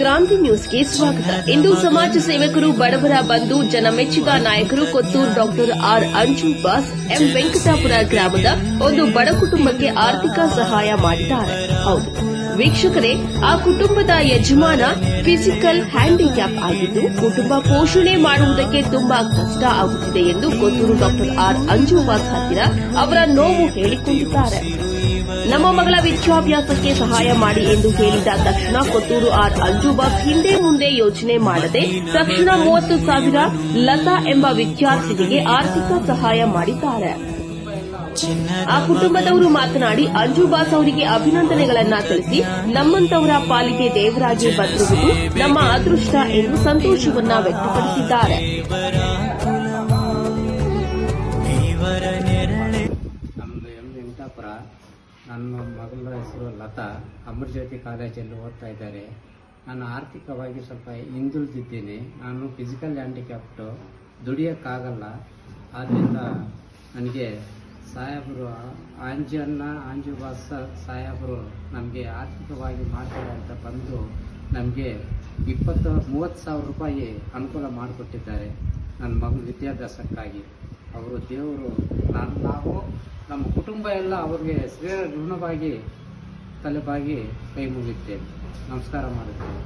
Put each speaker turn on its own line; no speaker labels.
ಕ್ರಾಂತಿ ನ್ಯೂಸ್ಗೆ ಸ್ವಾಗತ. ಇಂದು ಸಮಾಜ ಸೇವಕರು, ಬಡವರ ಬಂಧು, ಜನಮೆಚ್ಚಿದ ನಾಯಕರು Kothur doctor R Anju boss M Venkatapura ಗ್ರಾಮದ ಒಂದು ಬಡ ಕುಟುಂಬಕ್ಕೆ ಆರ್ಥಿಕ ಸಹಾಯ ಮಾಡಿದ್ದಾರೆ. ಹೌದು ವೀಕ್ಷಕರೇ, ಆ ಕುಟುಂಬದ ಯಜಮಾನ ಫಿಸಿಕಲ್ ಹ್ಯಾಂಡಿಕ್ಯಾಪ್ ಆಗಿದ್ದು ಕುಟುಂಬ ಪೋಷಣೆ ಮಾಡುವುದಕ್ಕೆ ತುಂಬಾ ಕಷ್ಟ ಆಗುತ್ತಿದೆ ಎಂದು Kothur doctor R Anju boss ಹತ್ತಿರ ಅವರ ನೋವು ಹೇಳಿಕೊಂಡಿದ್ದಾರೆ. ನಮ್ಮ ಮಗಳ ವಿದ್ಯಾಭ್ಯಾಸಕ್ಕೆ ಸಹಾಯ ಮಾಡಿ ಎಂದು ಹೇಳಿದ ತಕ್ಷಣ ಕೊತ್ತೂರು ಆರ್ ಅಂಜುಬಾಸ್ ಹಿಂದೆ ಮುಂದೆ ಯೋಚನೆ ಮಾಡದೆ ತಕ್ಷಣ 30,000 ಲತಾ ಎಂಬ ವಿದ್ಯಾರ್ಥಿನಿಗೆ ಆರ್ಥಿಕ ಸಹಾಯ ಮಾಡಿದ್ದಾರೆ. ಆ ಕುಟುಂಬದವರು ಮಾತನಾಡಿ ಅಂಜುಬಾಸ್ ಅವರಿಗೆ ಅಭಿನಂದನೆಗಳನ್ನ ತಿಳಿಸಿ ನಮ್ಮಂತವರ ಪಾಲಿಗೆ ದೇವರಾಗಿ ಬಂದಿರುವುದು ನಮ್ಮ ಅದೃಷ್ಟ ಎಂದು ಸಂತೋಷವನ್ನ ವ್ಯಕ್ತಪಡಿಸಿದ್ದಾರೆ.
ನನ್ನ ಮಗಳ ಹೆಸರು ಲತಾ, ಅಮೃತಜ್ಯೋತಿ ಕಾಲೇಜಲ್ಲಿ ಓದ್ತಾ ಇದ್ದಾರೆ. ನಾನು ಆರ್ಥಿಕವಾಗಿ ಸ್ವಲ್ಪ ಹಿಂದುಳಿದಿದ್ದೀನಿ. ನಾನು ಫಿಸಿಕಲ್ ಹ್ಯಾಂಡಿಕ್ಯಾಪ್ಟು, ದುಡಿಯೋಕ್ಕಾಗಲ್ಲ. ಆದ್ದರಿಂದ ನನಗೆ ಸಾಹೇಬರು ಅಂಜುಬಾಸ್ ಸಾಹೇಬರು ನಮಗೆ ಆರ್ಥಿಕವಾಗಿ ಮಾಡ್ತಾರೆ ಅಂತ ಬಂದು ನಮಗೆ 30,000 ರೂಪಾಯಿ ಅನುಕೂಲ ಮಾಡಿಕೊಟ್ಟಿದ್ದಾರೆ ನನ್ನ ಮಗಳ ವಿದ್ಯಾಭ್ಯಾಸಕ್ಕಾಗಿ. ಅವರು ದೇವರು. ನಾವು ನಮ್ಮ ಕುಟುಂಬ ಎಲ್ಲ ಅವ್ರಿಗೆ ಋಣವಾಗಿ ತಲೆಬಾಗಿ ಕೈ ಮುಗಿತ್ತೇವೆ, ನಮಸ್ಕಾರ ಮಾಡುತ್ತೇವೆ.